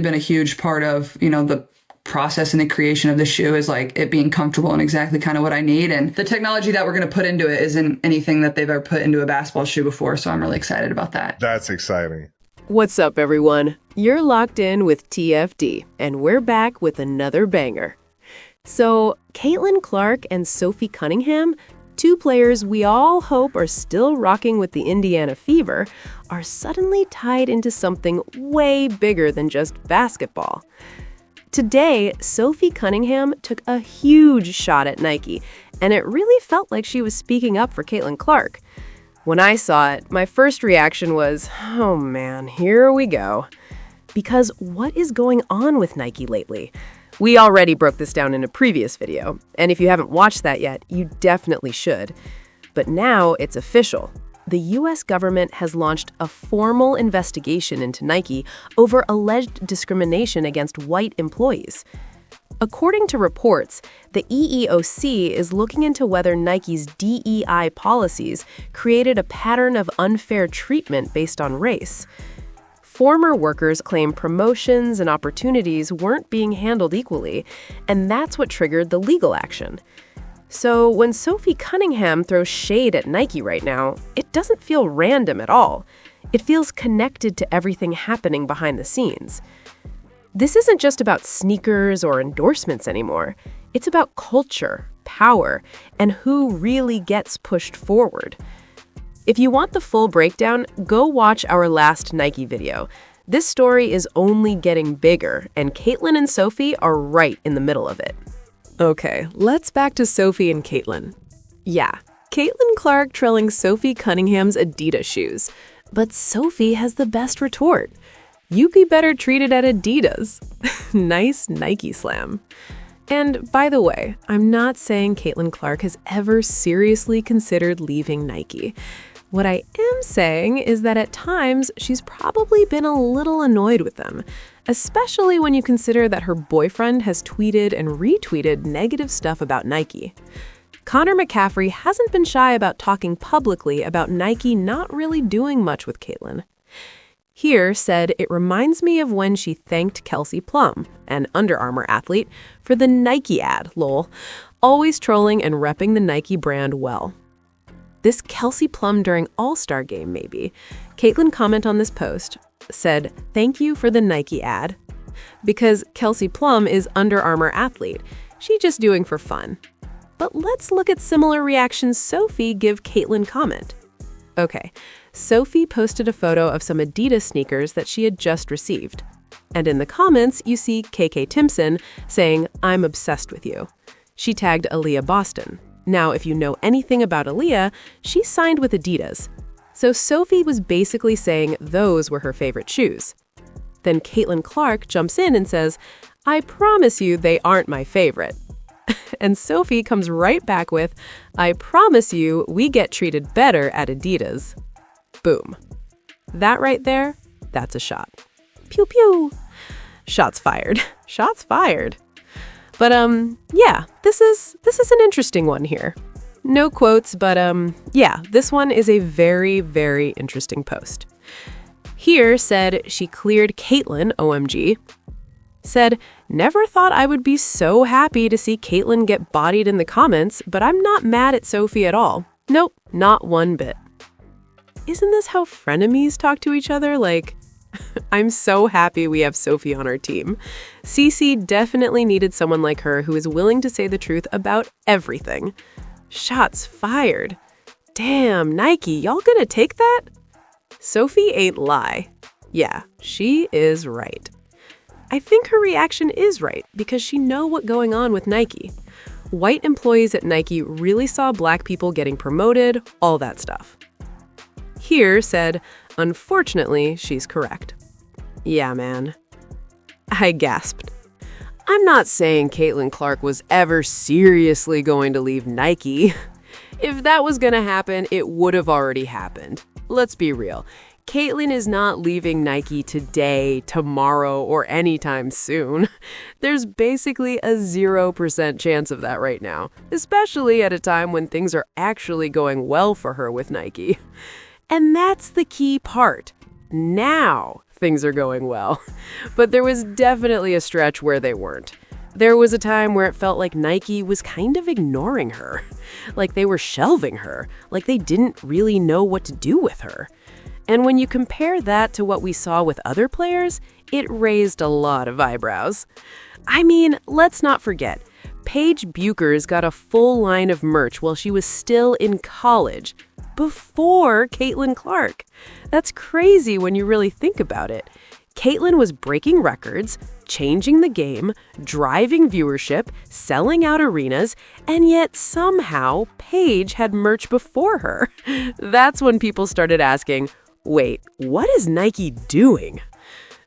been a huge part of, the process and the creation of the shoe is like it being comfortable and exactly kind of what I need. And the technology that we're going to put into it isn't anything that they've ever put into a basketball shoe before. So I'm really excited about that. That's exciting. What's up, everyone? You're locked in with TFD, and we're back with another banger. So, Caitlin Clark and Sophie Cunningham, two players we all hope are still rocking with the Indiana Fever, are suddenly tied into something way bigger than just basketball. Today, Sophie Cunningham took a huge shot at Nike, and it really felt like she was speaking up for Caitlin Clark. When I saw it, my first reaction was, oh man, here we go. Because what is going on with Nike lately? We already broke this down in a previous video, and if you haven't watched that yet, you definitely should. But now it's official. The U.S. government has launched a formal investigation into Nike over alleged discrimination against white employees. According to reports, the EEOC is looking into whether Nike's DEI policies created a pattern of unfair treatment based on race. Former workers claim promotions and opportunities weren't being handled equally, and that's what triggered the legal action. So when Sophie Cunningham throws shade at Nike right now, it doesn't feel random at all. It feels connected to everything happening behind the scenes. This isn't just about sneakers or endorsements anymore. It's about culture, power, and who really gets pushed forward. If you want the full breakdown, go watch our last Nike video. This story is only getting bigger, and Caitlin and Sophie are right in the middle of it. Okay, let's back to Sophie and Caitlin. Yeah, Caitlin Clark trailing Sophie Cunningham's Adidas shoes. But Sophie has the best retort. You'd be better treated at Adidas. Nice Nike slam. And by the way, I'm not saying Caitlin Clark has ever seriously considered leaving Nike. What I am saying is that at times she's probably been a little annoyed with them, especially when you consider that her boyfriend has tweeted and retweeted negative stuff about Nike. Connor McCaffrey hasn't been shy about talking publicly about Nike not really doing much with Caitlin. Here said it reminds me of when she thanked Kelsey Plum, an Under Armour athlete, for the Nike ad, lol, always trolling and repping the Nike brand well. This Kelsey Plum during All-Star game, maybe. Caitlin comment on this post said, thank you for the Nike ad. Because Kelsey Plum is Under Armour athlete. She just doing for fun. But let's look at similar reactions Sophie give Caitlin comment. Okay, Sophie posted a photo of some Adidas sneakers that she had just received. And in the comments, you see KK Timpson saying, I'm obsessed with you. She tagged Aaliyah Boston. Now, if you know anything about Aaliyah, she signed with Adidas. So Sophie was basically saying those were her favorite shoes. Then Caitlin Clark jumps in and says, I promise you they aren't my favorite. And Sophie comes right back with, I promise you we get treated better at Adidas. Boom. That right there, that's a shot. Pew pew. Shots fired. Shots fired. But yeah, this is an interesting one here. No quotes, but yeah, this one is a very, very interesting post. Here said she cleared Caitlin, OMG. Said, never thought I would be so happy to see Caitlin get bodied in the comments, but I'm not mad at Sophie at all. Nope, not one bit. Isn't this how frenemies talk to each other? Like, I'm so happy we have Sophie on our team. Cece definitely needed someone like her who is willing to say the truth about everything. Shots fired. Damn, Nike, y'all gonna take that? Sophie ain't lie. Yeah, she is right. I think her reaction is right because she know what's going on with Nike. White employees at Nike really saw black people getting promoted, all that stuff. Here said, unfortunately, she's correct. Yeah, man. I gasped. I'm not saying Caitlin Clark was ever seriously going to leave Nike. If that was going to happen, it would have already happened. Let's be real. Caitlin is not leaving Nike today, tomorrow, or anytime soon. There's basically a 0% chance of that right now, especially at a time when things are actually going well for her with Nike. And that's the key part. Now, things are going well. But there was definitely a stretch where they weren't. There was a time where it felt like Nike was kind of ignoring her, like they were shelving her, like they didn't really know what to do with her. And when you compare that to what we saw with other players, it raised a lot of eyebrows. I mean, let's not forget, Paige Bueckers got a full line of merch while she was still in college, before Caitlin Clark. That's crazy when you really think about it. Caitlin was breaking records, changing the game, driving viewership, selling out arenas, and yet somehow Paige had merch before her. That's when people started asking, wait, what is Nike doing?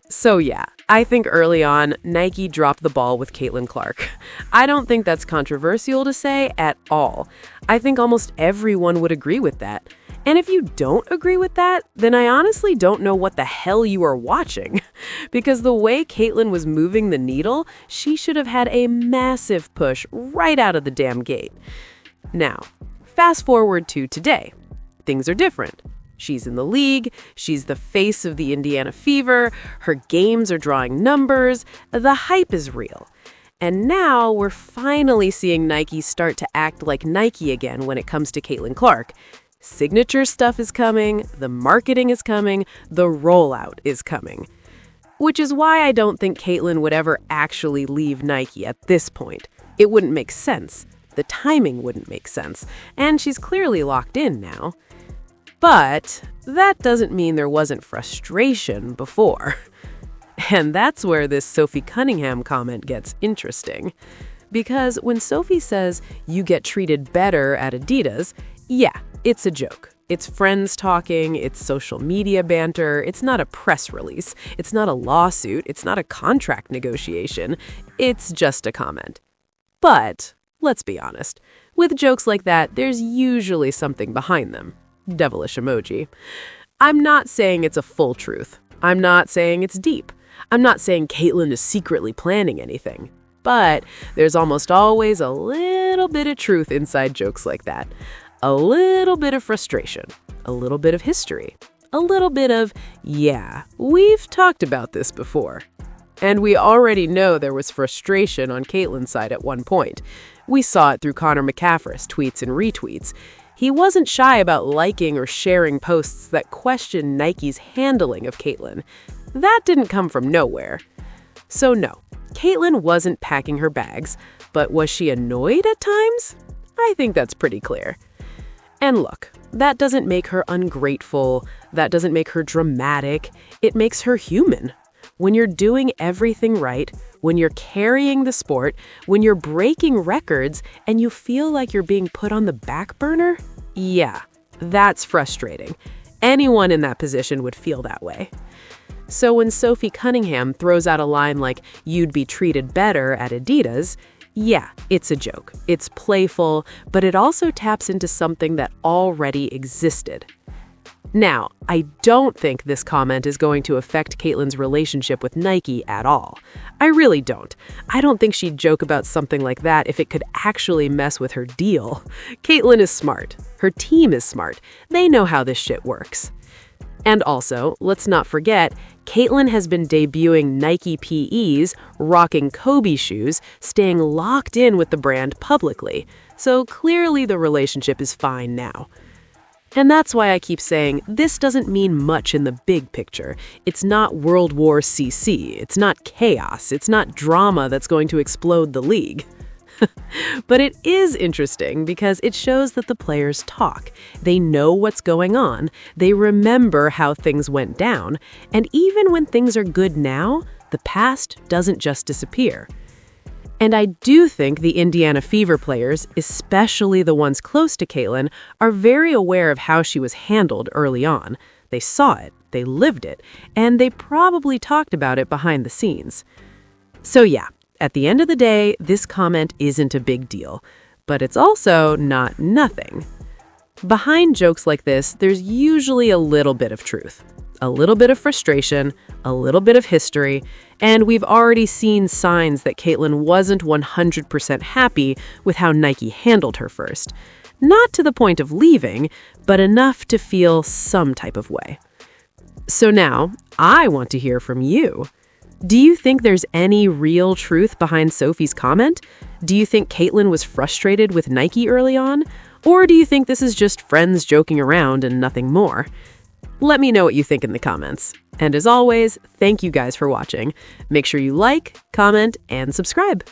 So yeah, I think early on, Nike dropped the ball with Caitlin Clark. I don't think that's controversial to say at all. I think almost everyone would agree with that. And if you don't agree with that, then I honestly don't know what the hell you are watching. Because the way Caitlin was moving the needle, she should have had a massive push right out of the damn gate. Now, fast forward to today. Things are different. She's in the league, she's the face of the Indiana Fever, her games are drawing numbers, the hype is real. And now we're finally seeing Nike start to act like Nike again when it comes to Caitlin Clark. Signature stuff is coming, the marketing is coming, the rollout is coming. Which is why I don't think Caitlin would ever actually leave Nike at this point. It wouldn't make sense. The timing wouldn't make sense. And she's clearly locked in now. But that doesn't mean there wasn't frustration before. And that's where this Sophie Cunningham comment gets interesting. Because when Sophie says, you get treated better at Adidas, yeah, it's a joke. It's friends talking, it's social media banter, it's not a press release, it's not a lawsuit, it's not a contract negotiation, it's just a comment. But, let's be honest, with jokes like that, there's usually something behind them. Devilish emoji. I'm not saying it's a full truth. I'm not saying it's deep. I'm not saying Caitlin is secretly planning anything. But there's almost always a little bit of truth inside jokes like that. A little bit of frustration. A little bit of history. A little bit of, yeah, we've talked about this before. And we already know there was frustration on Caitlin's side at one point. We saw it through Connor McCaffrey's tweets and retweets. He wasn't shy about liking or sharing posts that questioned Nike's handling of Caitlin. That didn't come from nowhere. So no, Caitlin wasn't packing her bags, but was she annoyed at times? I think that's pretty clear. And look, that doesn't make her ungrateful, that doesn't make her dramatic, it makes her human. When you're doing everything right, when you're carrying the sport, when you're breaking records, and you feel like you're being put on the back burner, yeah, that's frustrating. Anyone in that position would feel that way. So when Sophie Cunningham throws out a line like, you'd be treated better at Adidas, yeah, it's a joke. It's playful, but it also taps into something that already existed. Now, I don't think this comment is going to affect Caitlin's relationship with Nike at all. I really don't. I don't think she'd joke about something like that if it could actually mess with her deal. Caitlin is smart. Her team is smart. They know how this shit works. And also, let's not forget, Caitlin has been debuting Nike PEs, rocking Kobe shoes, staying locked in with the brand publicly. So clearly the relationship is fine now. And that's why I keep saying this doesn't mean much in the big picture. It's not World War CC. It's not chaos. It's not drama that's going to explode the league. But it is interesting because it shows that the players talk. They know what's going on. They remember how things went down. And even when things are good now, the past doesn't just disappear. And I do think the Indiana Fever players, especially the ones close to Caitlin, are very aware of how she was handled early on. They saw it, they lived it, and they probably talked about it behind the scenes. So yeah, at the end of the day, this comment isn't a big deal, but it's also not nothing. Behind jokes like this, there's usually a little bit of truth, a little bit of frustration, a little bit of history, and we've already seen signs that Caitlin wasn't 100% happy with how Nike handled her first. Not to the point of leaving, but enough to feel some type of way. So now, I want to hear from you. Do you think there's any real truth behind Sophie's comment? Do you think Caitlin was frustrated with Nike early on? Or do you think this is just friends joking around and nothing more? Let me know what you think in the comments. And as always, thank you guys for watching. Make sure you like, comment, and subscribe.